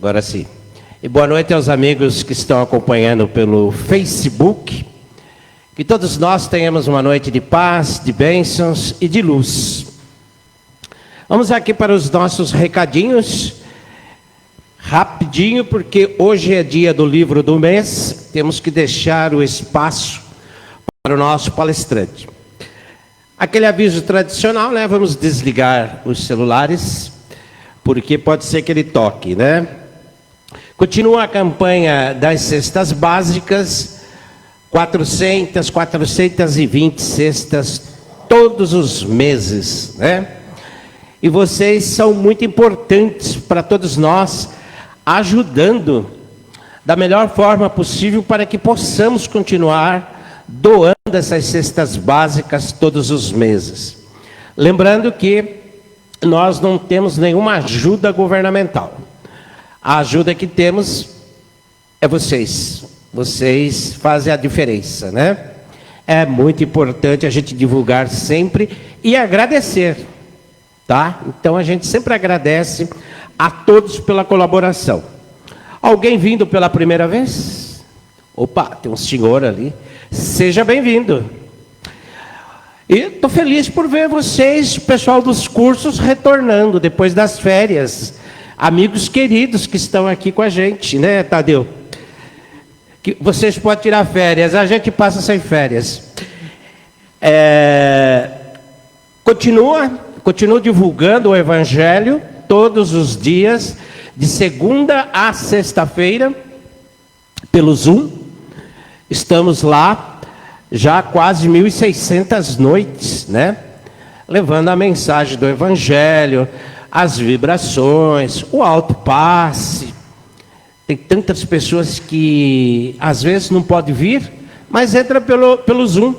Agora sim. E boa noite aos amigos que estão acompanhando pelo Facebook. Que todos nós tenhamos uma noite de paz, de bênçãos e de luz. Vamos aqui para os nossos recadinhos. Rapidinho, porque hoje é dia do livro do mês. Temos que deixar o espaço para o nosso palestrante. Aquele aviso tradicional, né? Vamos desligar os celulares, porque pode ser que ele toque, né? Continua a campanha das cestas básicas, 420 cestas todos os meses, né? E vocês são muito importantes para todos nós, ajudando da melhor forma possível para que possamos continuar doando essas cestas básicas todos os meses. Lembrando que nós não temos nenhuma ajuda governamental. A ajuda que temos é vocês. Vocês fazem a diferença, né? É muito importante a gente divulgar sempre e agradecer, tá? Então a gente sempre agradece a todos pela colaboração. Alguém vindo pela primeira vez? Opa, tem um senhor ali. Seja bem-vindo. E estou feliz por ver vocês, pessoal dos cursos, retornando depois das férias. Amigos queridos que estão aqui com a gente, né, Tadeu? Que vocês podem tirar férias, a gente passa sem férias. Continua divulgando o Evangelho todos os dias, de segunda a sexta-feira, pelo Zoom. Estamos lá já há quase 1.600 noites, né? Levando a mensagem do Evangelho, as vibrações, o alto passe. Tem tantas pessoas que às vezes não podem vir, mas entra pelo Zoom,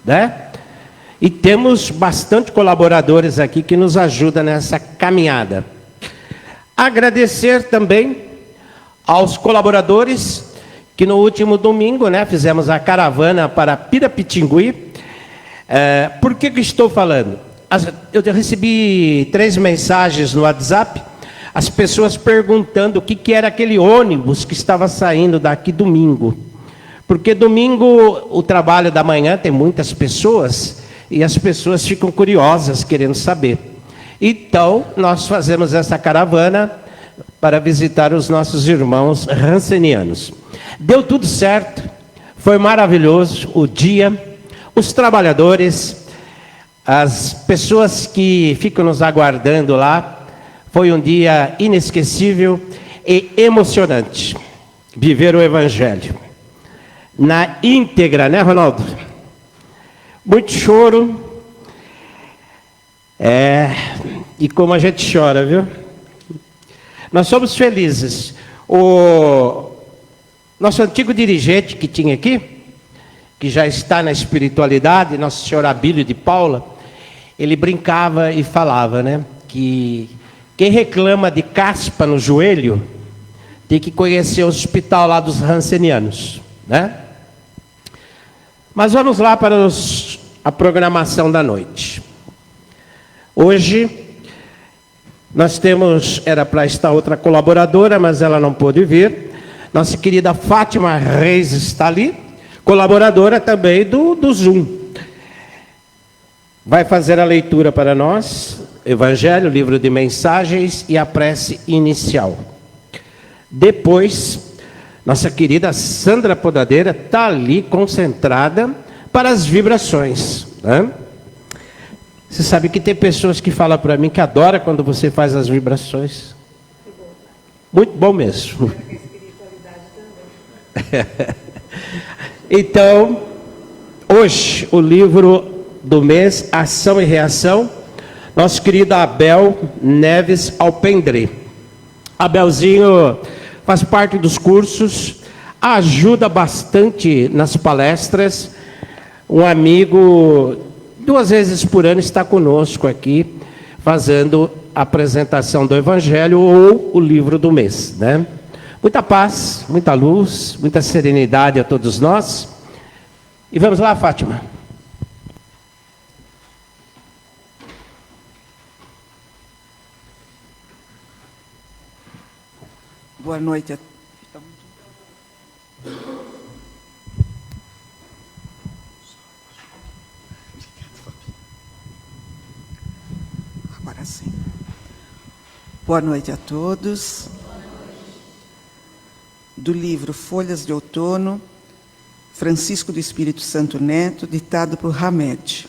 né? E temos bastante colaboradores aqui que nos ajudam nessa caminhada. Agradecer também aos colaboradores que no último domingo, né, fizemos a caravana para Pirapitingui. Por que estou falando? Eu recebi 3 mensagens no WhatsApp, as pessoas perguntando o que era aquele ônibus que estava saindo daqui domingo. Porque domingo, o trabalho da manhã tem muitas pessoas, e as pessoas ficam curiosas, querendo saber. Então, nós fazemos essa caravana para visitar os nossos irmãos rancenianos. Deu tudo certo, foi maravilhoso o dia, os trabalhadores, as pessoas que ficam nos aguardando lá. Foi um dia inesquecível e emocionante. Viver o Evangelho na íntegra, né, Ronaldo? Muito choro. E como a gente chora, viu? Nós somos felizes. O nosso antigo dirigente que tinha aqui, que já está na espiritualidade, nosso senhor Abílio de Paula, ele brincava e falava, né, que quem reclama de caspa no joelho tem que conhecer o hospital lá dos rancenianos, né? Mas vamos lá para a programação da noite. Hoje nós temos, era para estar outra colaboradora, mas ela não pôde vir. Nossa querida Fátima Reis está ali, colaboradora também do Zoom. Vai fazer a leitura para nós, Evangelho, livro de mensagens e a prece inicial. Depois, nossa querida Sandra Podadeira está ali concentrada para as vibrações, né? Você sabe que tem pessoas que falam para mim que adoram quando você faz as vibrações. Muito bom mesmo. Então, hoje, o livro do mês, Ação e Reação, nosso querido Abel Neves Alpendre. Abelzinho faz parte dos cursos, ajuda bastante nas palestras. Um amigo, 2 vezes por ano, está conosco aqui, fazendo a apresentação do Evangelho ou o livro do mês, né? Muita paz, muita luz, muita serenidade a todos nós. E vamos lá, Fátima. Boa noite a Agora sim. Boa noite a todos. Do livro Folhas de Outono, Francisco do Espírito Santo Neto, ditado por Hamed.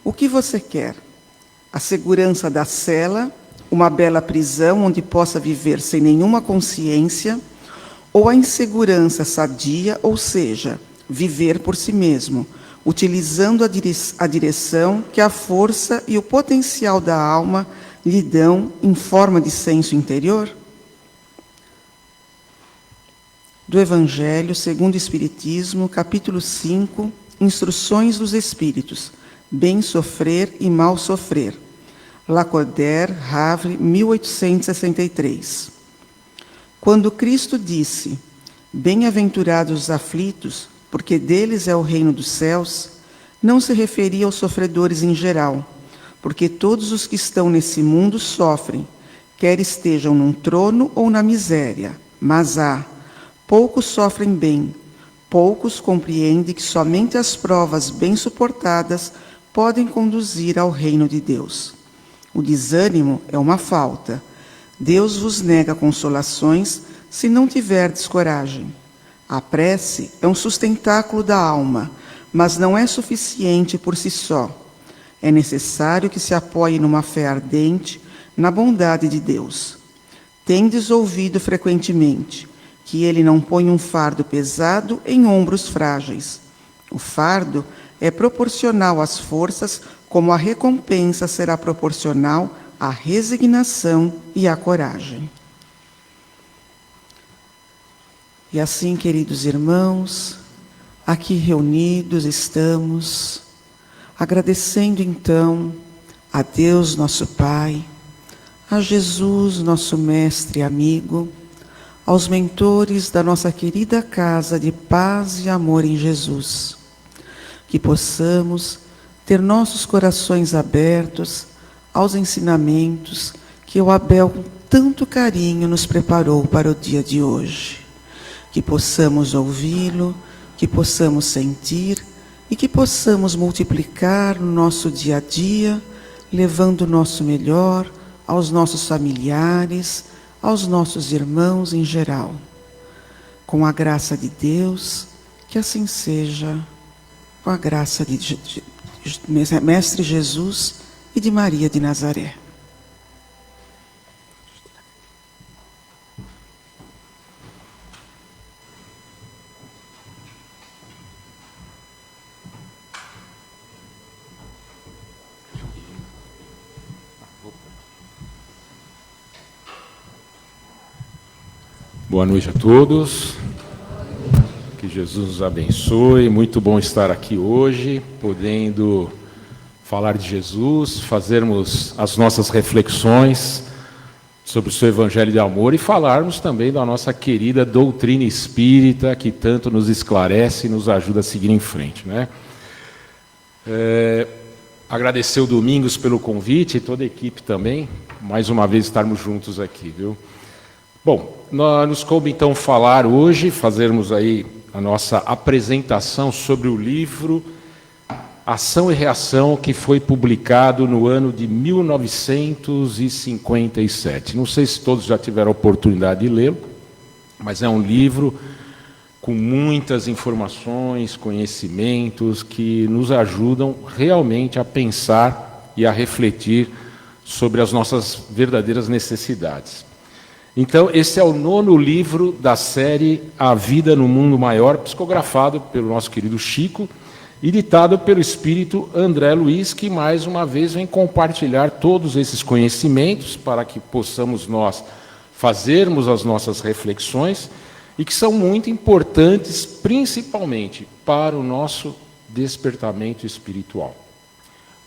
O que você quer? A segurança da cela, uma bela prisão onde possa viver sem nenhuma consciência, ou a insegurança sadia, ou seja, viver por si mesmo, utilizando a direção que a força e o potencial da alma lhe dão em forma de senso interior? Do Evangelho segundo o Espiritismo, capítulo 5, Instruções dos Espíritos, Bem Sofrer e Mal Sofrer. Lacordaire, Havre, 1863. Quando Cristo disse, bem-aventurados os aflitos, porque deles é o reino dos céus, não se referia aos sofredores em geral, porque todos os que estão nesse mundo sofrem, quer estejam num trono ou na miséria, mas poucos sofrem bem, poucos compreendem que somente as provas bem suportadas podem conduzir ao reino de Deus. O desânimo é uma falta. Deus vos nega consolações se não tiverdes coragem. A prece é um sustentáculo da alma, mas não é suficiente por si só. É necessário que se apoie numa fé ardente, na bondade de Deus. Tendes ouvido frequentemente que ele não põe um fardo pesado em ombros frágeis. O fardo é proporcional às forças, como a recompensa será proporcional à resignação e à coragem. E assim, queridos irmãos, aqui reunidos estamos, agradecendo então a Deus nosso Pai, a Jesus nosso Mestre e amigo, aos mentores da nossa querida casa de paz e amor em Jesus, que possamos ter nossos corações abertos aos ensinamentos que o Abel com tanto carinho nos preparou para o dia de hoje, que possamos ouvi-lo, que possamos sentir e que possamos multiplicar no nosso dia a dia, levando o nosso melhor aos nossos familiares, aos nossos irmãos em geral. Com a graça de Deus, que assim seja, com a graça de Mestre Jesus e de Maria de Nazaré. Boa noite a todos, que Jesus nos abençoe, muito bom estar aqui hoje, podendo falar de Jesus, fazermos as nossas reflexões sobre o seu Evangelho de amor e falarmos também da nossa querida doutrina espírita, que tanto nos esclarece e nos ajuda a seguir em frente, né? Agradecer o Domingos pelo convite e toda a equipe também, mais uma vez estarmos juntos aqui, viu? Bom, nos coube então falar hoje, fazermos aí a nossa apresentação sobre o livro Ação e Reação, que foi publicado no ano de 1957. Não sei se todos já tiveram a oportunidade de lê-lo, mas é um livro com muitas informações, conhecimentos, que nos ajudam realmente a pensar e a refletir sobre as nossas verdadeiras necessidades. Então, esse é o 9º livro da série A Vida no Mundo Maior, psicografado pelo nosso querido Chico e ditado pelo espírito André Luiz, que mais uma vez vem compartilhar todos esses conhecimentos para que possamos nós fazermos as nossas reflexões e que são muito importantes, principalmente para o nosso despertamento espiritual,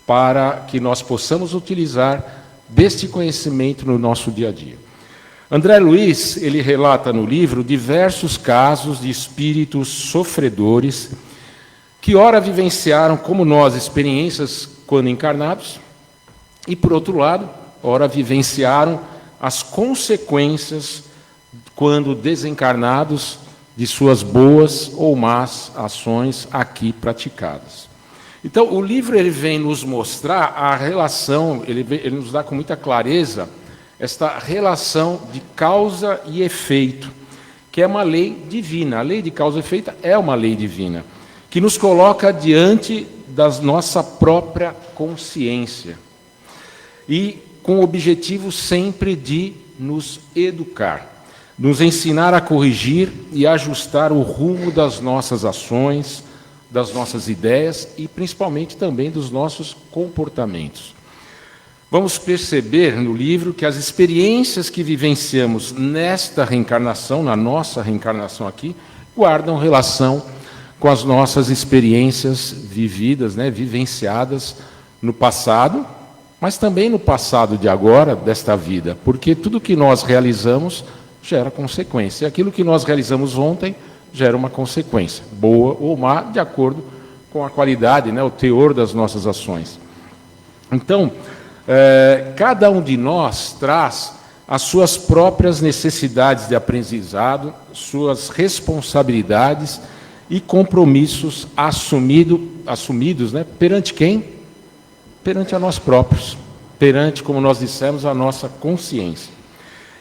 para que nós possamos utilizar deste conhecimento no nosso dia a dia. André Luiz, ele relata no livro diversos casos de espíritos sofredores que ora vivenciaram, como nós, experiências quando encarnados e, por outro lado, ora vivenciaram as consequências quando desencarnados de suas boas ou más ações aqui praticadas. Então, o livro ele vem nos mostrar a relação, ele nos dá com muita clareza esta relação de causa e efeito, que é uma lei divina. A lei de causa e efeito é uma lei divina, que nos coloca diante da nossa própria consciência e com o objetivo sempre de nos educar, nos ensinar a corrigir e ajustar o rumo das nossas ações, das nossas ideias e principalmente também dos nossos comportamentos. Vamos perceber no livro que as experiências que vivenciamos nesta reencarnação, na nossa reencarnação aqui, guardam relação com as nossas experiências vividas, vivenciadas no passado, mas também no passado de agora, desta vida, porque tudo que nós realizamos gera consequência. E aquilo que nós realizamos ontem gera uma consequência, boa ou má, de acordo com a qualidade, o teor das nossas ações. Então, cada um de nós traz as suas próprias necessidades de aprendizado, suas responsabilidades e compromissos assumidos perante quem? Perante a nós próprios, perante, como nós dissemos, a nossa consciência.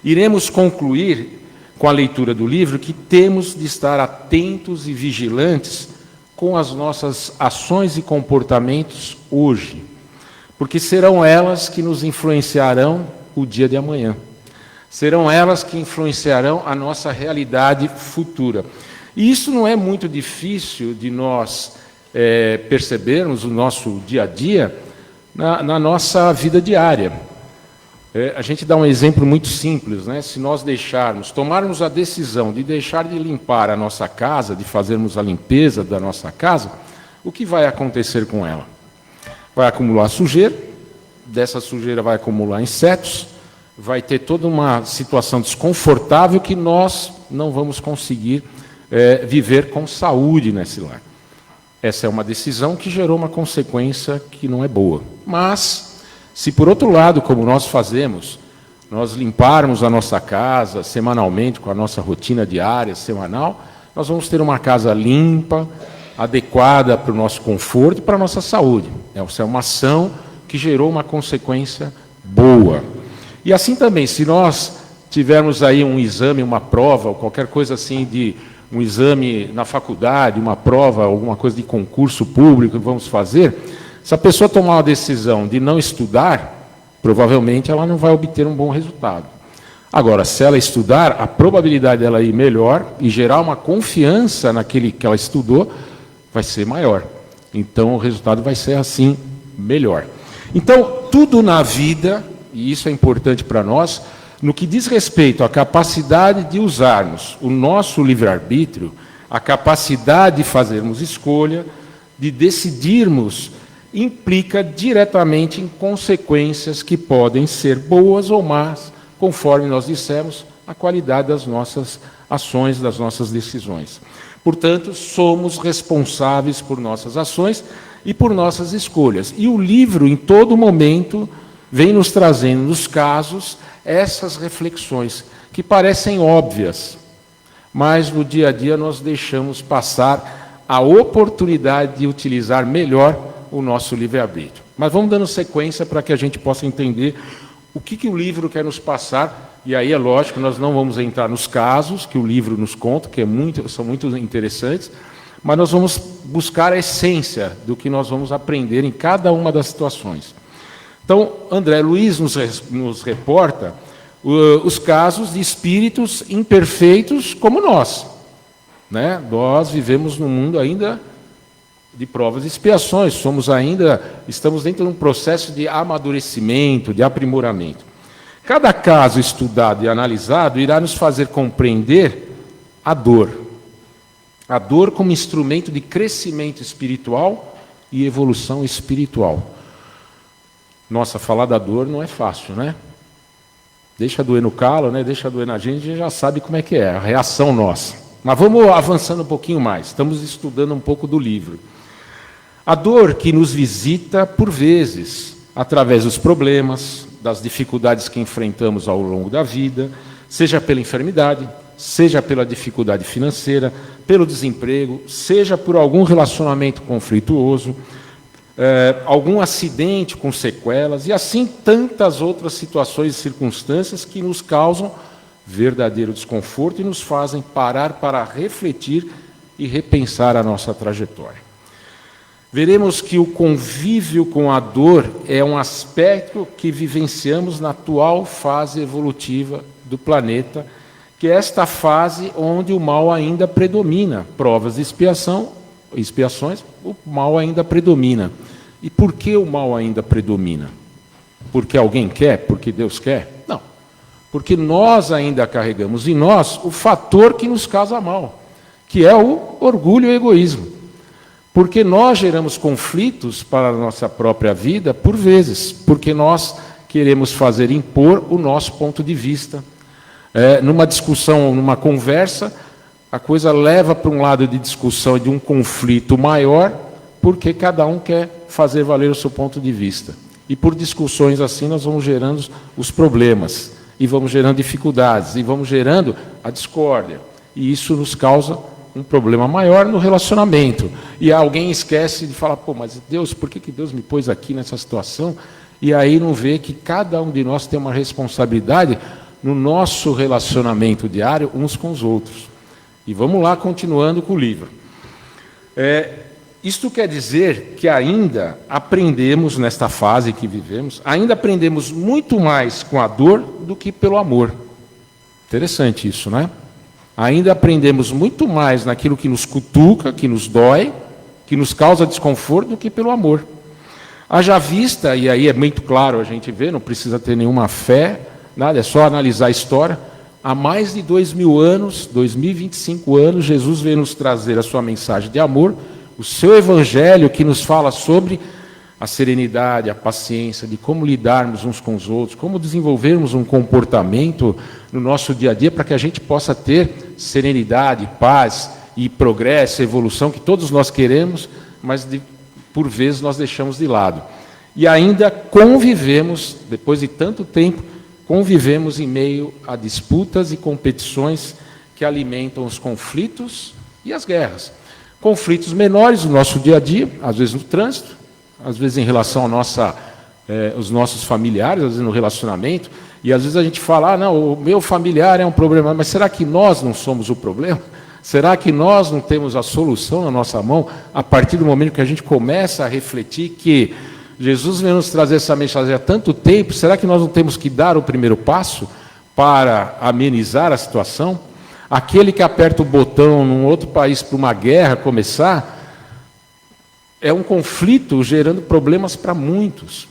Iremos concluir com a leitura do livro que temos de estar atentos e vigilantes com as nossas ações e comportamentos hoje, porque serão elas que nos influenciarão o dia de amanhã. Serão elas que influenciarão a nossa realidade futura. E isso não é muito difícil de nós percebermos no nosso dia a dia, na nossa vida diária. A gente dá um exemplo muito simples, Se nós tomarmos a decisão de deixar de limpar a nossa casa, de fazermos a limpeza da nossa casa, o que vai acontecer com ela? Vai acumular sujeira, dessa sujeira vai acumular insetos, vai ter toda uma situação desconfortável que nós não vamos conseguir viver com saúde nesse lar. Essa é uma decisão que gerou uma consequência que não é boa. Mas, se por outro lado, como nós fazemos, nós limparmos a nossa casa semanalmente, com a nossa rotina diária, semanal, nós vamos ter uma casa limpa, adequada para o nosso conforto e para a nossa saúde. Essa é uma ação que gerou uma consequência boa. E assim também, se nós tivermos aí um exame, uma prova, ou qualquer coisa assim de um exame na faculdade, uma prova, alguma coisa de concurso público que vamos fazer, se a pessoa tomar uma decisão de não estudar, provavelmente ela não vai obter um bom resultado. Agora, se ela estudar, a probabilidade dela ir melhor e gerar uma confiança naquele que ela estudou vai ser maior. Então, o resultado vai ser assim, melhor. Então, tudo na vida, e isso é importante para nós, no que diz respeito à capacidade de usarmos o nosso livre-arbítrio, a capacidade de fazermos escolha, de decidirmos, implica diretamente em consequências que podem ser boas ou más, conforme nós dissemos, a qualidade das nossas ações, das nossas decisões. Portanto, somos responsáveis por nossas ações e por nossas escolhas. E o livro, em todo momento, vem nos trazendo, nos casos, essas reflexões, que parecem óbvias, mas no dia a dia nós deixamos passar a oportunidade de utilizar melhor o nosso livre-arbítrio. Mas vamos dando sequência para que a gente possa entender o que o livro quer nos passar, e aí é lógico, nós não vamos entrar nos casos que o livro nos conta, que são muito interessantes, mas nós vamos buscar a essência do que nós vamos aprender em cada uma das situações. Então, André Luiz nos reporta os casos de espíritos imperfeitos como nós. Nós vivemos num mundo ainda de provas e expiações, estamos dentro de um processo de amadurecimento, de aprimoramento. Cada caso estudado e analisado irá nos fazer compreender a dor como instrumento de crescimento espiritual e evolução espiritual. Nossa, falar da dor não é fácil, Deixa doer no calo, Deixa doer na gente já sabe como é que é, a reação nossa. Mas vamos avançando um pouquinho mais, estamos estudando um pouco do livro. A dor que nos visita, por vezes, através dos problemas, das dificuldades que enfrentamos ao longo da vida, seja pela enfermidade, seja pela dificuldade financeira, pelo desemprego, seja por algum relacionamento conflituoso, algum acidente com sequelas, e assim tantas outras situações e circunstâncias que nos causam verdadeiro desconforto e nos fazem parar para refletir e repensar a nossa trajetória. Veremos que o convívio com a dor é um aspecto que vivenciamos na atual fase evolutiva do planeta, que é esta fase onde o mal ainda predomina. Provas de expiações, o mal ainda predomina. E por que o mal ainda predomina? Porque alguém quer? Porque Deus quer? Não. Porque nós ainda carregamos em nós o fator que nos causa mal, que é o orgulho e o egoísmo. Porque nós geramos conflitos para a nossa própria vida, por vezes, porque nós queremos fazer impor o nosso ponto de vista. Numa discussão, numa conversa, a coisa leva para um lado de discussão de um conflito maior, porque cada um quer fazer valer o seu ponto de vista. E por discussões assim nós vamos gerando os problemas, e vamos gerando dificuldades, e vamos gerando a discórdia. E isso nos causa um problema maior no relacionamento. E alguém esquece de falar, pô, mas Deus, por que Deus me pôs aqui nessa situação? E aí não vê que cada um de nós tem uma responsabilidade no nosso relacionamento diário uns com os outros. E vamos lá, continuando com o livro. Isto quer dizer que ainda aprendemos, nesta fase que vivemos, ainda aprendemos muito mais com a dor do que pelo amor. Interessante isso, né? Ainda aprendemos muito mais naquilo que nos cutuca, que nos dói, que nos causa desconforto, do que pelo amor. Haja vista, e aí é muito claro a gente vê, não precisa ter nenhuma fé, nada, é só analisar a história. Há mais de 2000 anos, 2025 anos, Jesus veio nos trazer a sua mensagem de amor, o seu evangelho que nos fala sobre a serenidade, a paciência, de como lidarmos uns com os outros, como desenvolvermos um comportamento no nosso dia a dia para que a gente possa ter serenidade, paz e progresso, evolução que todos nós queremos, mas por vezes nós deixamos de lado. E ainda convivemos, depois de tanto tempo, convivemos em meio a disputas e competições que alimentam os conflitos e as guerras. Conflitos menores no nosso dia a dia, às vezes no trânsito, às vezes em relação aos nossos familiares, às vezes no relacionamento, e às vezes a gente fala, não, o meu familiar é um problema, mas será que nós não somos o problema? Será que nós não temos a solução na nossa mão, a partir do momento que a gente começa a refletir que Jesus vem nos trazer essa mensagem há tanto tempo, será que nós não temos que dar o primeiro passo para amenizar a situação? Aquele que aperta o botão num outro país para uma guerra começar, é um conflito gerando problemas para muitos.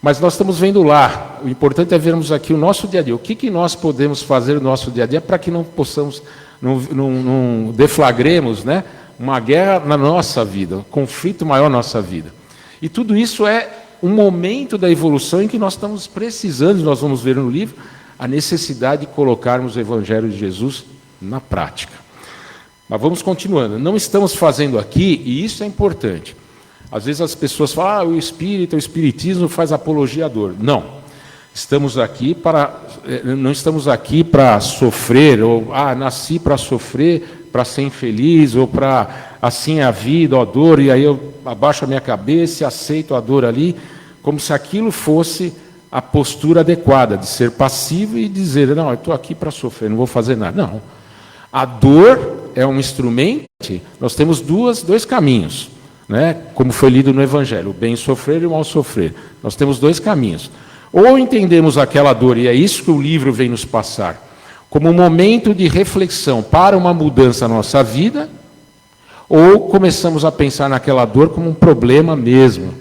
Mas nós estamos vendo lá, o importante é vermos aqui o nosso dia a dia. O que nós podemos fazer no nosso dia a dia para que não possamos, não deflagremos, né, uma guerra na nossa vida, um conflito maior na nossa vida. E tudo isso é um momento da evolução em que nós estamos precisando, nós vamos ver no livro, a necessidade de colocarmos o Evangelho de Jesus na prática. Mas vamos continuando. Não estamos fazendo aqui, e isso é importante. Às vezes as pessoas falam, o espiritismo faz apologia à dor. Não. Não estamos aqui para sofrer, ou nasci para sofrer, para ser infeliz, ou para assim é a vida, a dor, e aí eu abaixo a minha cabeça e aceito a dor ali, como se aquilo fosse a postura adequada, de ser passivo e dizer, não, eu estou aqui para sofrer, não vou fazer nada. Não. A dor é um instrumento, nós temos dois caminhos, né? Como foi lido no Evangelho, o bem sofrer e o mal sofrer. Nós temos dois caminhos. Ou entendemos aquela dor, e é isso que o livro vem nos passar, como um momento de reflexão para uma mudança na nossa vida, ou começamos a pensar naquela dor como um problema mesmo,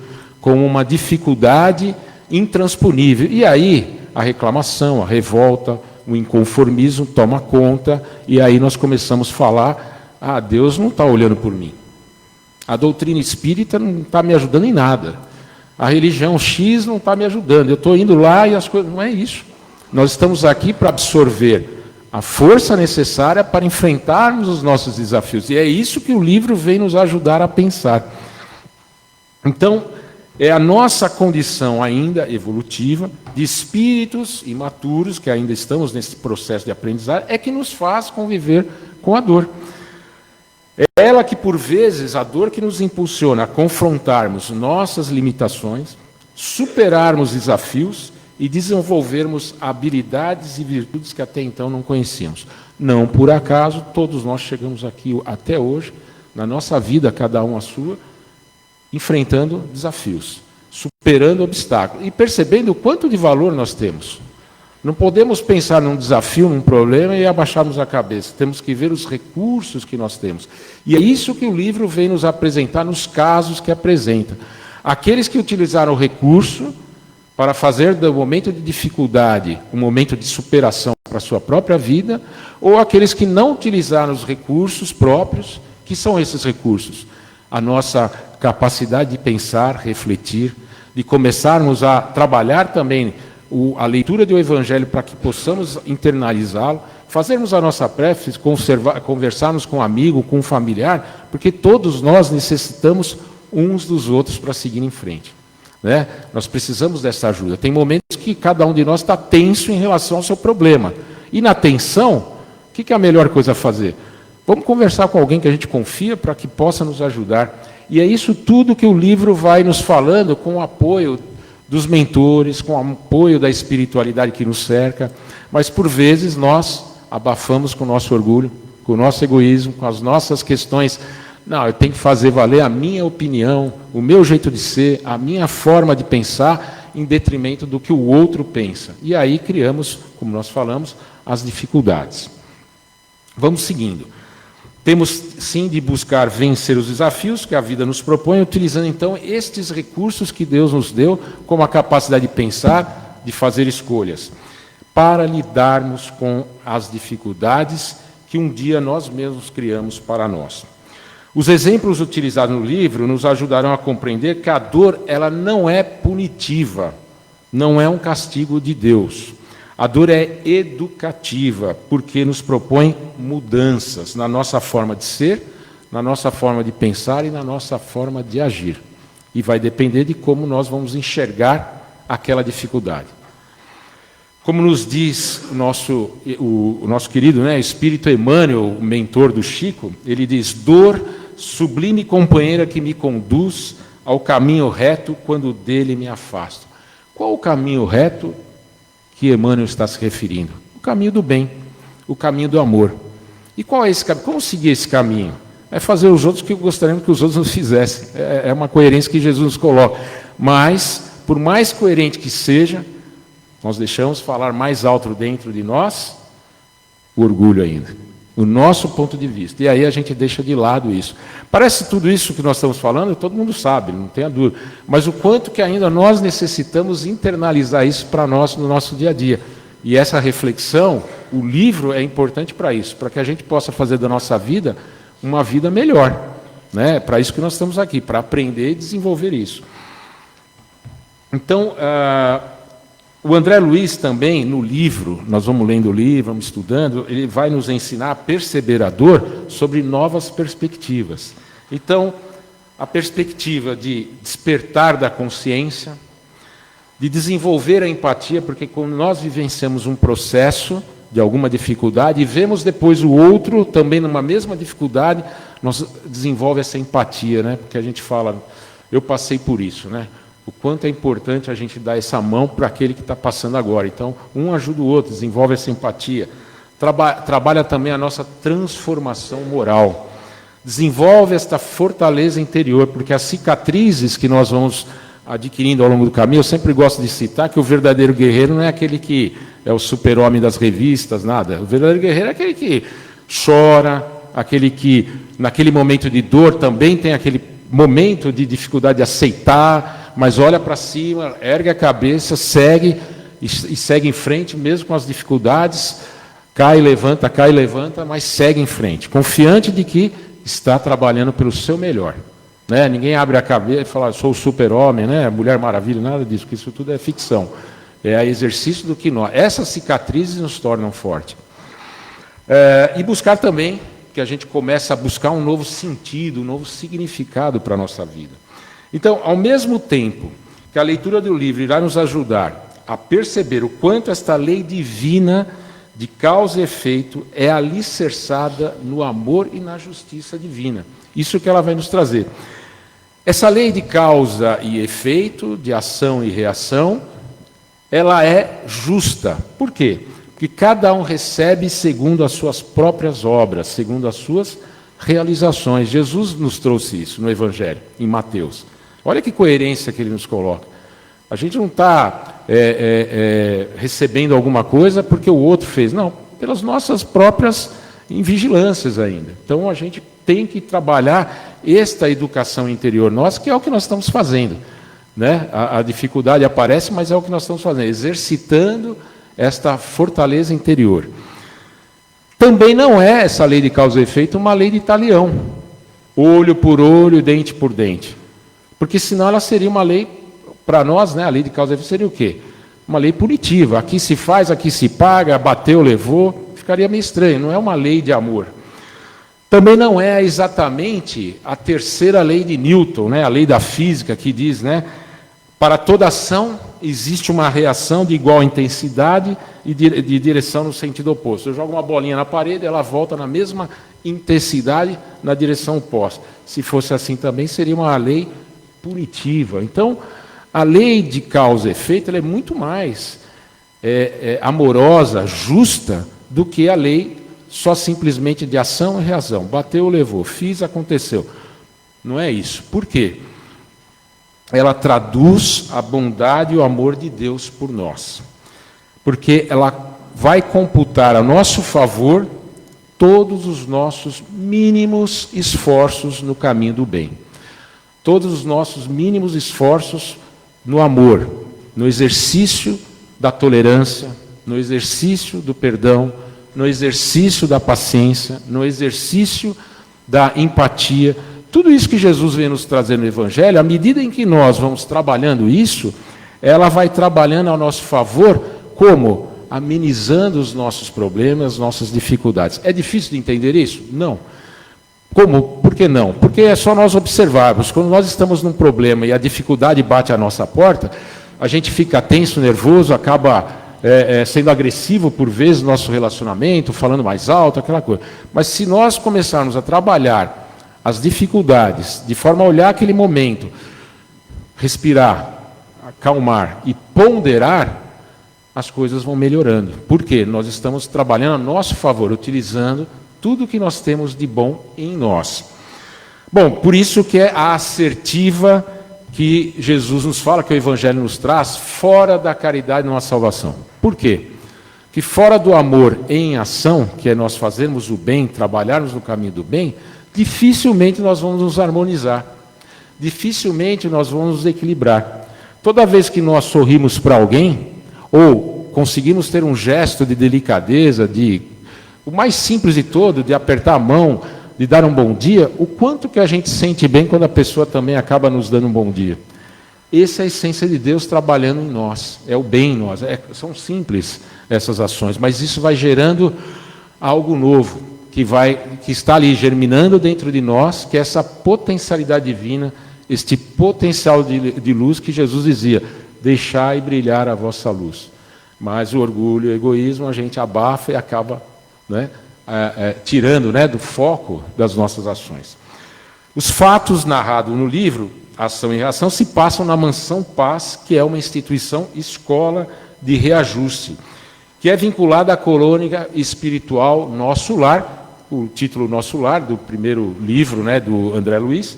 como uma dificuldade intransponível. E aí a reclamação, a revolta, o inconformismo toma conta, e aí nós começamos a falar, Deus não está olhando por mim. A doutrina espírita não está me ajudando em nada. A religião X não está me ajudando. Eu estou indo lá e as coisas... Não é isso. Nós estamos aqui para absorver a força necessária para enfrentarmos os nossos desafios. E é isso que o livro vem nos ajudar a pensar. Então, É a nossa condição ainda evolutiva, de espíritos imaturos, que ainda estamos nesse processo de aprendizagem, é que nos faz conviver com a dor. É ela que, por vezes, a dor que nos impulsiona a confrontarmos nossas limitações, superarmos desafios e desenvolvermos habilidades e virtudes que até então não conhecíamos. Não por acaso, todos nós chegamos aqui até hoje, na nossa vida, cada um a sua, enfrentando desafios, superando obstáculos e percebendo o quanto de valor nós temos. Não podemos pensar num desafio, num problema e abaixarmos a cabeça. Temos que ver os recursos que nós temos. E é isso que o livro vem nos apresentar nos casos que apresenta. Aqueles que utilizaram o recurso para fazer do momento de dificuldade um momento de superação para a sua própria vida, ou aqueles que não utilizaram os recursos próprios. Que são esses recursos? A nossa capacidade de pensar, refletir, de começarmos a trabalhar também a leitura do Evangelho para que possamos internalizá-lo, fazermos a nossa prece, conversarmos com um amigo, com um familiar, porque todos nós necessitamos uns dos outros para seguir em frente. Né? Nós precisamos dessa ajuda. Tem momentos que cada um de nós está tenso em relação ao seu problema. E na tensão, o que é a melhor coisa a fazer? Vamos conversar com alguém que a gente confia para que possa nos ajudar. E é isso tudo que o livro vai nos falando, com o apoio dos mentores, com o apoio da espiritualidade que nos cerca. Mas, por vezes, nós abafamos com o nosso orgulho, com o nosso egoísmo, com as nossas questões. Não, eu tenho que fazer valer a minha opinião, o meu jeito de ser, a minha forma de pensar, em detrimento do que o outro pensa. E aí criamos, como nós falamos, as dificuldades. Vamos seguindo. Temos, sim, de buscar vencer os desafios que a vida nos propõe, utilizando, então, estes recursos que Deus nos deu, como a capacidade de pensar, de fazer escolhas, para lidarmos com as dificuldades que um dia nós mesmos criamos para nós. Os exemplos utilizados no livro nos ajudarão a compreender que a dor ela não é punitiva, não é um castigo de Deus. A dor é educativa, porque nos propõe mudanças na nossa forma de ser, na nossa forma de pensar e na nossa forma de agir. E vai depender de como nós vamos enxergar aquela dificuldade. Como nos diz o nosso querido, Espírito Emmanuel, o mentor do Chico, ele diz: dor, sublime companheira que me conduz ao caminho reto quando dele me afasto. Qual o caminho reto que Emmanuel está se referindo? O caminho do bem, o caminho do amor. E qual é esse caminho? Como seguir esse caminho? É fazer os outros que gostaríamos que os outros nos fizessem. É uma coerência que Jesus nos coloca. Mas, por mais coerente que seja, nós deixamos falar mais alto dentro de nós o orgulho ainda, o nosso ponto de vista. E aí a gente deixa de lado isso. Parece tudo isso que nós estamos falando, todo mundo sabe, não tenha dúvida. Mas o quanto que ainda nós necessitamos internalizar isso para nós no nosso dia a dia. E essa reflexão, o livro é importante para isso, para que a gente possa fazer da nossa vida uma vida melhor. Né? Para isso que nós estamos aqui, para aprender e desenvolver isso. Então, o André Luiz também, no livro, nós vamos lendo o livro, vamos estudando, ele vai nos ensinar a perceber a dor sobre novas perspectivas. Então, a perspectiva de despertar da consciência, de desenvolver a empatia, porque quando nós vivenciamos um processo de alguma dificuldade e vemos depois o outro também numa mesma dificuldade, nós desenvolve essa empatia, né? Porque a gente fala, eu passei por isso, né? O quanto é importante a gente dar essa mão para aquele que está passando agora. Então, um ajuda o outro, desenvolve essa empatia. Trabalha também a nossa transformação moral. Desenvolve esta fortaleza interior, porque as cicatrizes que nós vamos adquirindo ao longo do caminho, eu sempre gosto de citar que o verdadeiro guerreiro não é aquele que é o super-homem das revistas, nada. O verdadeiro guerreiro é aquele que chora, aquele que, naquele momento de dor, também tem aquele momento de dificuldade de aceitar, mas olha para cima, ergue a cabeça, segue e segue em frente, mesmo com as dificuldades, cai e levanta, mas segue em frente, confiante de que está trabalhando pelo seu melhor. Né? Ninguém abre a cabeça e fala, sou o super-homem, né? Mulher Maravilha, nada disso, porque isso tudo é ficção. É exercício do que nós. Essas cicatrizes nos tornam fortes. E buscar também, que a gente começa a buscar um novo sentido, um novo significado para a nossa vida. Então, ao mesmo tempo que a leitura do livro irá nos ajudar a perceber o quanto esta lei divina de causa e efeito é alicerçada no amor e na justiça divina. Isso que ela vai nos trazer. Essa lei de causa e efeito, de ação e reação, ela é justa. Por quê? Porque cada um recebe segundo as suas próprias obras, segundo as suas realizações. Jesus nos trouxe isso no Evangelho, em Mateus. Olha que coerência que ele nos coloca. A gente não está recebendo alguma coisa porque o outro fez. Não, pelas nossas próprias invigilâncias ainda. Então, a gente tem que trabalhar esta educação interior nossa, que é o que nós estamos fazendo. Né? A dificuldade aparece, mas é o que nós estamos fazendo, exercitando esta fortaleza interior. Também não é essa lei de causa e efeito uma lei de talião, olho por olho, dente por dente. Porque senão ela seria uma lei, para nós, né, a lei de causa e efeito seria o quê? Uma lei punitiva. Aqui se faz, aqui se paga, bateu, levou. Ficaria meio estranho, não é uma lei de amor. Também não é exatamente a terceira lei de Newton, né, a lei da física, que diz, né, para toda ação existe uma reação de igual intensidade e de direção no sentido oposto. Eu jogo uma bolinha na parede, ela volta na mesma intensidade na direção oposta. Se fosse assim também, seria uma lei punitiva. Então, a lei de causa e efeito ela é muito mais amorosa, justa, do que a lei só simplesmente de ação e reação. Bateu, levou, fiz, aconteceu. Não é isso. Por quê? Ela traduz a bondade e o amor de Deus por nós. Porque ela vai computar a nosso favor todos os nossos mínimos esforços no caminho do bem. Todos os nossos mínimos esforços no amor, no exercício da tolerância, no exercício do perdão, no exercício da paciência, no exercício da empatia. Tudo isso que Jesus vem nos trazer no Evangelho, à medida em que nós vamos trabalhando isso, ela vai trabalhando ao nosso favor, como? Amenizando os nossos problemas, as nossas dificuldades. É difícil de entender isso? Não. Como? Por que não? Porque é só nós observarmos. Quando nós estamos num problema e a dificuldade bate à nossa porta, a gente fica tenso, nervoso, acaba sendo agressivo por vezes no nosso relacionamento, falando mais alto, aquela coisa. Mas se nós começarmos a trabalhar as dificuldades, de forma a olhar aquele momento, respirar, acalmar e ponderar, as coisas vão melhorando. Por quê? Nós estamos trabalhando a nosso favor, utilizando tudo que nós temos de bom em nós. Bom, por isso que é a assertiva que Jesus nos fala, que o Evangelho nos traz, fora da caridade não há salvação. Por quê? Que fora do amor em ação, que é nós fazermos o bem, trabalharmos no caminho do bem, dificilmente nós vamos nos harmonizar. Dificilmente nós vamos nos equilibrar. Toda vez que nós sorrimos para alguém, ou conseguimos ter um gesto de delicadeza, o mais simples de todo, de apertar a mão, de dar um bom dia, o quanto que a gente sente bem quando a pessoa também acaba nos dando um bom dia. Essa é a essência de Deus trabalhando em nós, é o bem em nós. São simples essas ações, mas isso vai gerando algo novo, que está ali germinando dentro de nós, que é essa potencialidade divina, este potencial de luz que Jesus dizia, deixai brilhar a vossa luz. Mas o orgulho e o egoísmo a gente abafa e acaba, né, tirando, né, do foco das nossas ações. Os fatos narrados no livro, Ação e Reação, se passam na Mansão Paz, que é uma instituição escola de reajuste, que é vinculada à colônia espiritual Nosso Lar, o título Nosso Lar, do primeiro livro, né, do André Luiz.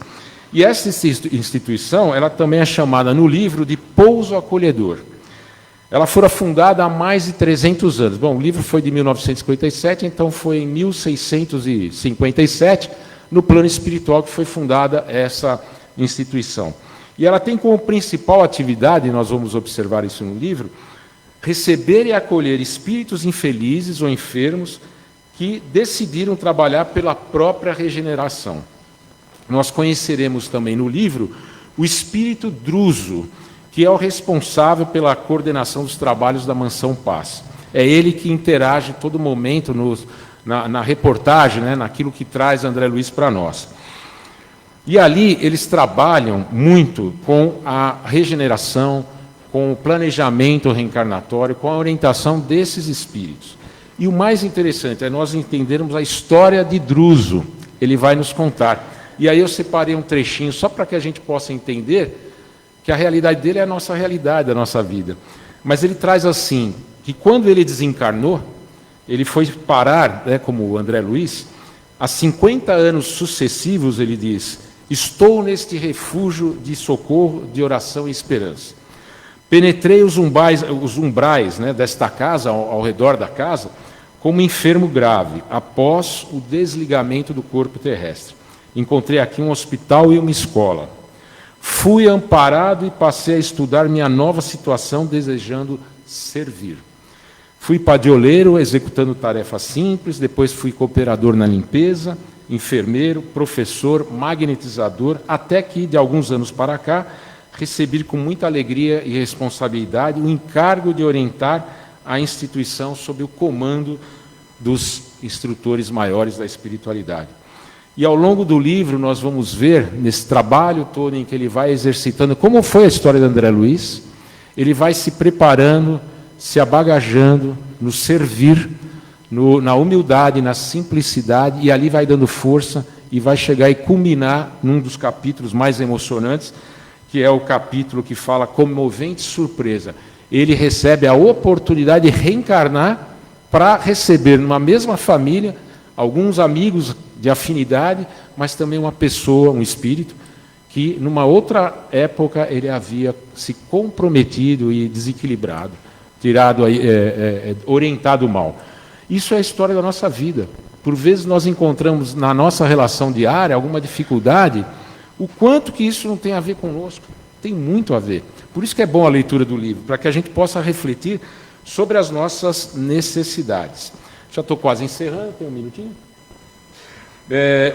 E essa instituição, ela também é chamada no livro de Pouso Acolhedor. Ela fora fundada há mais de 300 anos. Bom, o livro foi de 1957, então foi em 1657, no plano espiritual, que foi fundada essa instituição. E ela tem como principal atividade, nós vamos observar isso no livro, receber e acolher espíritos infelizes ou enfermos que decidiram trabalhar pela própria regeneração. Nós conheceremos também no livro o espírito Druso, que é o responsável pela coordenação dos trabalhos da Mansão Paz. É ele que interage todo momento na reportagem, né, naquilo que traz André Luiz para nós. E ali eles trabalham muito com a regeneração, com o planejamento reencarnatório, com a orientação desses espíritos. E o mais interessante é nós entendermos a história de Druso. Ele vai nos contar. E aí eu separei um trechinho só para que a gente possa entender que a realidade dele é a nossa realidade, a nossa vida. Mas ele traz assim, que quando ele desencarnou, ele foi parar, como o André Luiz, há 50 anos sucessivos, ele diz, estou neste refúgio de socorro, de oração e esperança. Penetrei os umbrais desta casa, ao redor da casa, como enfermo grave, após o desligamento do corpo terrestre. Encontrei aqui um hospital e uma escola. Fui amparado e passei a estudar minha nova situação, desejando servir. Fui padioleiro, executando tarefas simples, depois fui cooperador na limpeza, enfermeiro, professor, magnetizador, até que, de alguns anos para cá, recebi com muita alegria e responsabilidade o encargo de orientar a instituição sob o comando dos instrutores maiores da espiritualidade. E ao longo do livro nós vamos ver, nesse trabalho todo em que ele vai exercitando, como foi a história de André Luiz, ele vai se preparando, se abagajando no servir, na humildade, na simplicidade, e ali vai dando força e vai chegar e culminar num dos capítulos mais emocionantes, que é o capítulo que fala comovente surpresa. Ele recebe a oportunidade de reencarnar para receber numa mesma família alguns amigos de afinidade, mas também uma pessoa, um espírito, que numa outra época ele havia se comprometido e desequilibrado, orientado mal. Isso é a história da nossa vida. Por vezes nós encontramos na nossa relação diária alguma dificuldade, o quanto que isso não tem a ver conosco. Tem muito a ver. Por isso que é bom a leitura do livro, para que a gente possa refletir sobre as nossas necessidades. Já estou quase encerrando, tem um minutinho.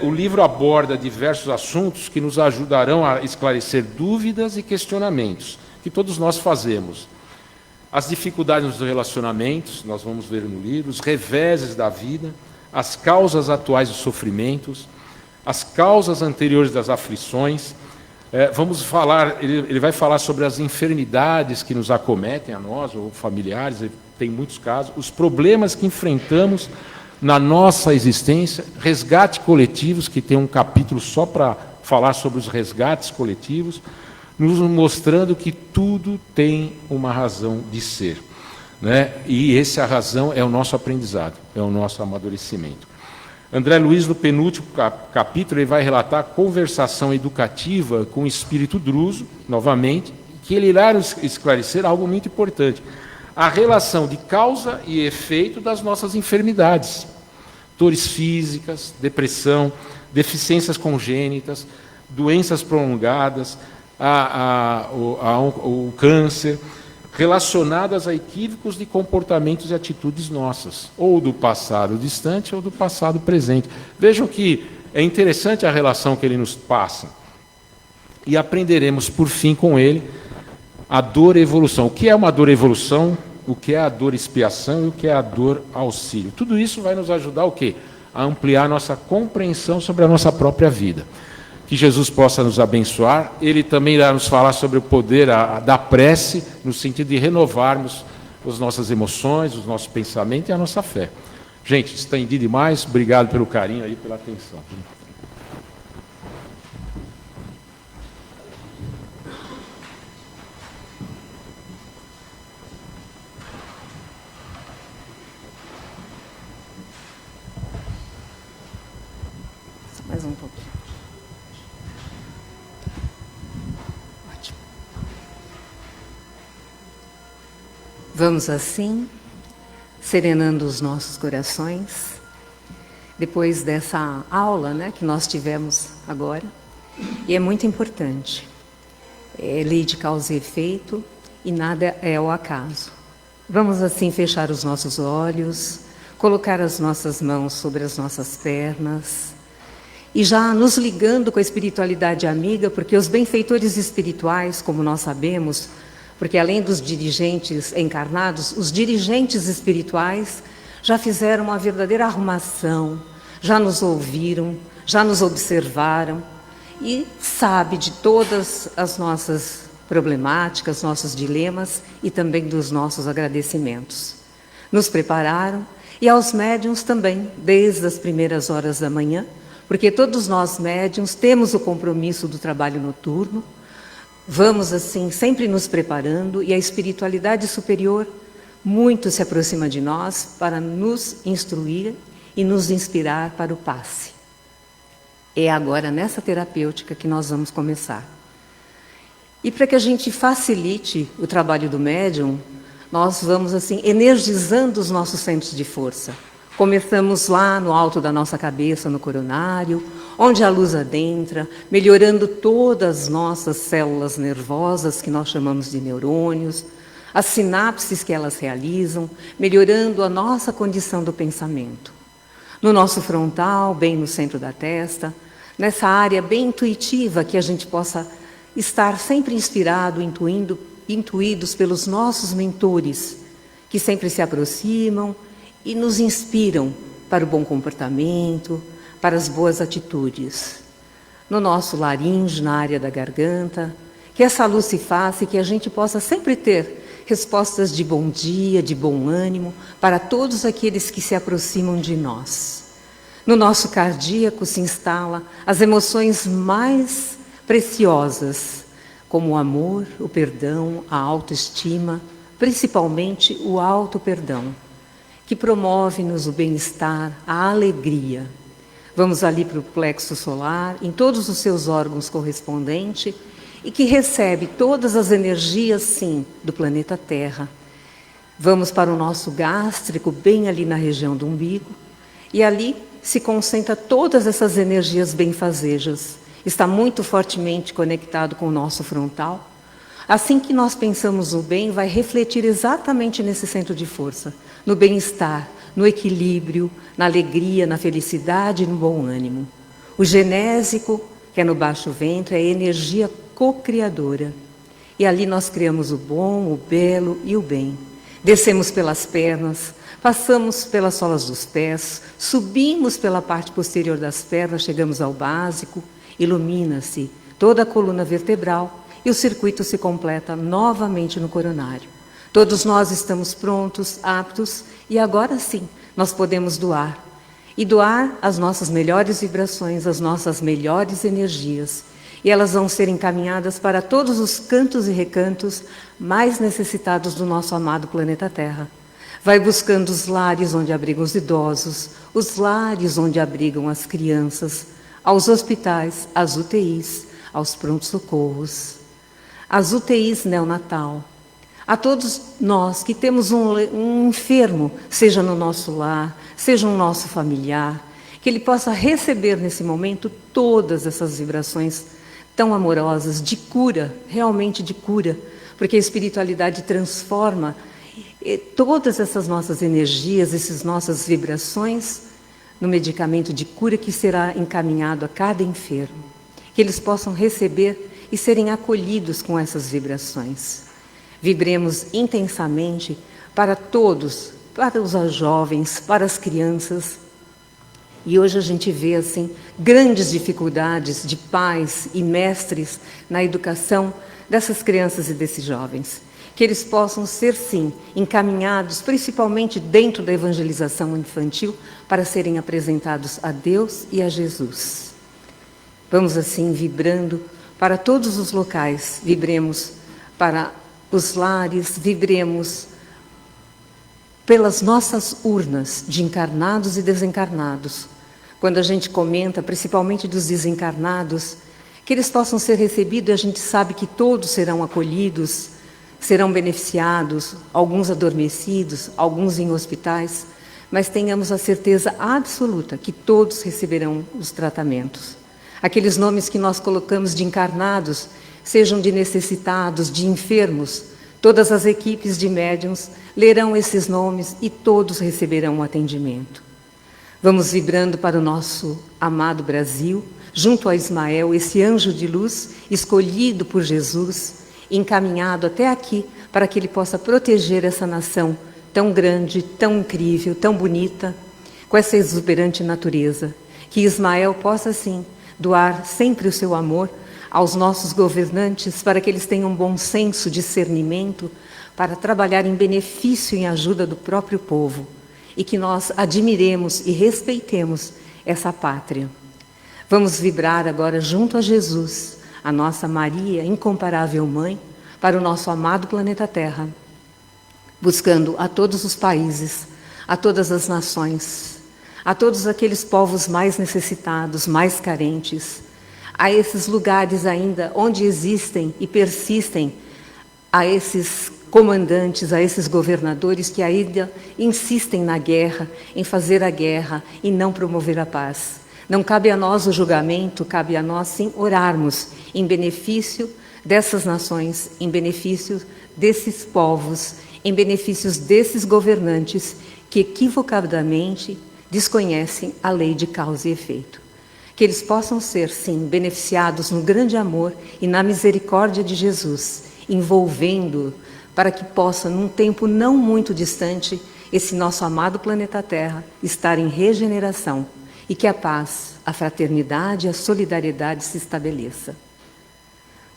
O livro aborda diversos assuntos que nos ajudarão a esclarecer dúvidas e questionamentos que todos nós fazemos. As dificuldades nos relacionamentos, nós vamos ver no livro, os reveses da vida, as causas atuais dos sofrimentos, as causas anteriores das aflições. Ele vai falar sobre as enfermidades que nos acometem a nós, ou familiares, tem muitos casos, os problemas que enfrentamos na nossa existência, resgate coletivos, que tem um capítulo só para falar sobre os resgates coletivos, nos mostrando que tudo tem uma razão de ser, E essa razão é o nosso aprendizado, é o nosso amadurecimento. André Luiz, no penúltimo capítulo, ele vai relatar a conversação educativa com o espírito Druso, novamente, que ele irá esclarecer algo muito importante: a relação de causa e efeito das nossas enfermidades, dores físicas, depressão, deficiências congênitas, doenças prolongadas, o câncer, relacionadas a equívocos de comportamentos e atitudes nossas, ou do passado distante ou do passado presente. Vejam que é interessante a relação que ele nos passa. E aprenderemos, por fim, com ele, a dor evolução. O que é uma dor evolução? O que é a dor expiação e o que é a dor auxílio? Tudo isso vai nos ajudar o quê? A ampliar nossa compreensão sobre a nossa própria vida. Que Jesus possa nos abençoar. Ele também irá nos falar sobre o poder da prece, no sentido de renovarmos as nossas emoções, os nossos pensamentos e a nossa fé. Gente, estendi demais. Obrigado pelo carinho aí, pela atenção. Mais um pouquinho. Ótimo. Vamos assim, serenando os nossos corações, depois dessa aula, que nós tivemos agora, e é muito importante. É lei de causa e efeito, e nada é ao acaso. Vamos assim fechar os nossos olhos, colocar as nossas mãos sobre as nossas pernas, e já nos ligando com a espiritualidade amiga, porque os benfeitores espirituais, como nós sabemos, porque além dos dirigentes encarnados, os dirigentes espirituais já fizeram uma verdadeira arrumação, já nos ouviram, já nos observaram, e sabe de todas as nossas problemáticas, nossos dilemas e também dos nossos agradecimentos. Nos prepararam, e aos médiuns também, desde as primeiras horas da manhã, porque todos nós médiuns temos o compromisso do trabalho noturno, vamos assim sempre nos preparando, e a espiritualidade superior muito se aproxima de nós para nos instruir e nos inspirar para o passe. É agora nessa terapêutica que nós vamos começar. E para que a gente facilite o trabalho do médium, nós vamos assim energizando os nossos centros de força. Começamos lá no alto da nossa cabeça, no coronário, onde a luz adentra, melhorando todas as nossas células nervosas, que nós chamamos de neurônios, as sinapses que elas realizam, melhorando a nossa condição do pensamento. No nosso frontal, bem no centro da testa, nessa área bem intuitiva, que a gente possa estar sempre inspirado, intuídos pelos nossos mentores, que sempre se aproximam e nos inspiram para o bom comportamento, para as boas atitudes. No nosso laringe, na área da garganta, que essa luz se faça e que a gente possa sempre ter respostas de bom dia, de bom ânimo, para todos aqueles que se aproximam de nós. No nosso cardíaco se instala as emoções mais preciosas, como o amor, o perdão, a autoestima, principalmente o auto-perdão, que promove-nos o bem-estar, a alegria. Vamos ali para o plexo solar, em todos os seus órgãos correspondentes, e que recebe todas as energias, sim, do planeta Terra. Vamos para o nosso gástrico, bem ali na região do umbigo, e ali se concentra todas essas energias benfazejas. Está muito fortemente conectado com o nosso frontal. Assim que nós pensamos no bem, vai refletir exatamente nesse centro de força, no bem-estar, no equilíbrio, na alegria, na felicidade e no bom ânimo. O genésico, que é no baixo ventre, é a energia co-criadora. E ali nós criamos o bom, o belo e o bem. Descemos pelas pernas, passamos pelas solas dos pés, subimos pela parte posterior das pernas, chegamos ao básico, ilumina-se toda a coluna vertebral e o circuito se completa novamente no coronário. Todos nós estamos prontos, aptos, e agora sim, nós podemos doar. E doar as nossas melhores vibrações, as nossas melhores energias. E elas vão ser encaminhadas para todos os cantos e recantos mais necessitados do nosso amado planeta Terra. Vai buscando os lares onde abrigam os idosos, os lares onde abrigam as crianças, aos hospitais, às UTIs, aos prontos-socorros, às UTIs neonatal, a todos nós que temos um enfermo, seja no nosso lar, seja no nosso familiar, que ele possa receber nesse momento todas essas vibrações tão amorosas, de cura, realmente de cura, porque a espiritualidade transforma todas essas nossas energias, essas nossas vibrações, no medicamento de cura que será encaminhado a cada enfermo. Que eles possam receber e serem acolhidos com essas vibrações. Vibremos intensamente para todos, para os jovens, para as crianças. E hoje a gente vê assim grandes dificuldades de pais e mestres na educação dessas crianças e desses jovens. Que eles possam ser, sim, encaminhados, principalmente dentro da evangelização infantil, para serem apresentados a Deus e a Jesus. Vamos assim vibrando para todos os locais, vibremos para os lares, vibremos pelas nossas urnas de encarnados e desencarnados. Quando a gente comenta, principalmente dos desencarnados, que eles possam ser recebidos, e a gente sabe que todos serão acolhidos, serão beneficiados, alguns adormecidos, alguns em hospitais, mas tenhamos a certeza absoluta que todos receberão os tratamentos. Aqueles nomes que nós colocamos de encarnados, sejam de necessitados, de enfermos, todas as equipes de médiuns lerão esses nomes e todos receberão um atendimento. Vamos vibrando para o nosso amado Brasil, junto a Ismael, esse anjo de luz escolhido por Jesus, encaminhado até aqui para que ele possa proteger essa nação tão grande, tão incrível, tão bonita, com essa exuberante natureza. Que Ismael possa, sim, doar sempre o seu amor aos nossos governantes para que eles tenham bom senso, discernimento, para trabalhar em benefício e em ajuda do próprio povo, e que nós admiremos e respeitemos essa pátria. Vamos vibrar agora junto a Jesus, a nossa Maria, incomparável Mãe, para o nosso amado planeta Terra, buscando a todos os países, a todas as nações, a todos aqueles povos mais necessitados, mais carentes, a esses lugares ainda onde existem e persistem, a esses comandantes, a esses governadores que ainda insistem na guerra, em fazer a guerra e não promover a paz. Não cabe a nós o julgamento, cabe a nós sim orarmos em benefício dessas nações, em benefício desses povos, em benefício desses governantes que equivocadamente desconhecem a lei de causa e efeito. Que eles possam ser, sim, beneficiados no grande amor e na misericórdia de Jesus, envolvendo para que possa, num tempo não muito distante, esse nosso amado planeta Terra estar em regeneração e que a paz, a fraternidade e a solidariedade se estabeleça.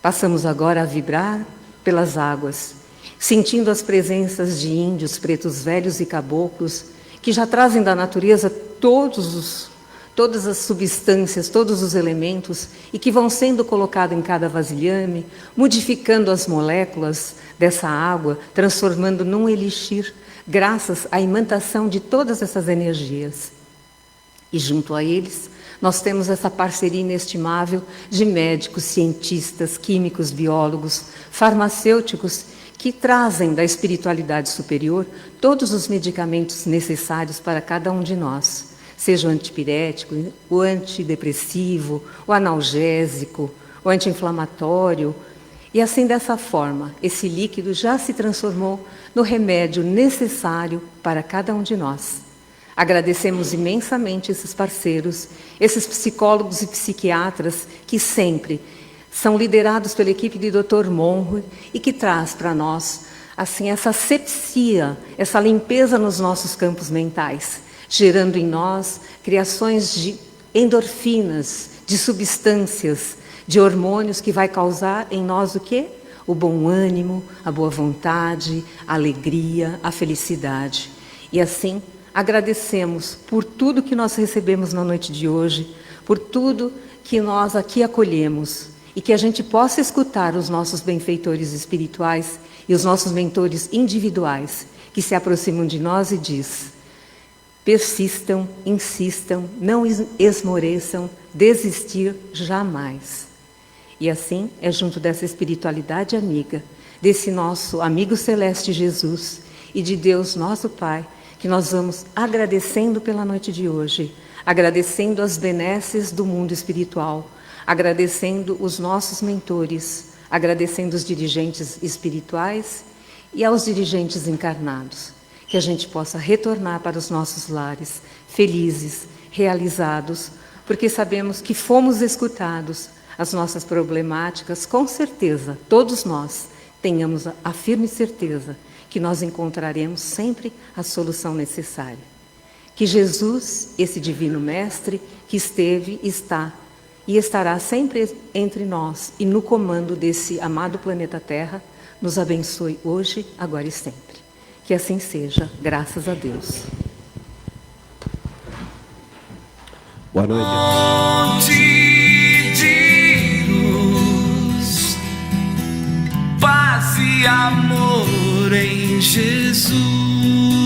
Passamos agora a vibrar pelas águas, sentindo as presenças de índios, pretos velhos e caboclos, que já trazem da natureza todas as substâncias, todos os elementos, e que vão sendo colocados em cada vasilhame, modificando as moléculas dessa água, transformando num elixir, graças à imantação de todas essas energias. E junto a eles, nós temos essa parceria inestimável de médicos, cientistas, químicos, biólogos, farmacêuticos, que trazem da espiritualidade superior todos os medicamentos necessários para cada um de nós, seja o antipirético, o antidepressivo, o analgésico, o anti-inflamatório. E assim, dessa forma, esse líquido já se transformou no remédio necessário para cada um de nós. Agradecemos imensamente esses parceiros, esses psicólogos e psiquiatras que sempre são liderados pela equipe de Dr. Monroe e que traz para nós assim, essa asepsia, essa limpeza nos nossos campos mentais, gerando em nós criações de endorfinas, de substâncias, de hormônios que vai causar em nós o quê? O bom ânimo, a boa vontade, a alegria, a felicidade. E assim, agradecemos por tudo que nós recebemos na noite de hoje, por tudo que nós aqui acolhemos, e que a gente possa escutar os nossos benfeitores espirituais e os nossos mentores individuais, que se aproximam de nós e diz: persistam, insistam, não esmoreçam, desistir jamais. E assim é junto dessa espiritualidade amiga, desse nosso amigo celeste Jesus e de Deus nosso Pai, que nós vamos agradecendo pela noite de hoje, agradecendo as benesses do mundo espiritual, agradecendo os nossos mentores, agradecendo os dirigentes espirituais e aos dirigentes encarnados. Que a gente possa retornar para os nossos lares, felizes, realizados, porque sabemos que fomos escutados, as nossas problemáticas, com certeza, todos nós tenhamos a firme certeza que nós encontraremos sempre a solução necessária. Que Jesus, esse divino mestre, que esteve, está e estará sempre entre nós e no comando desse amado planeta Terra, nos abençoe hoje, agora e sempre. Que assim seja, graças a Deus. Boa noite. Fonte de luz, paz e amor em Jesus.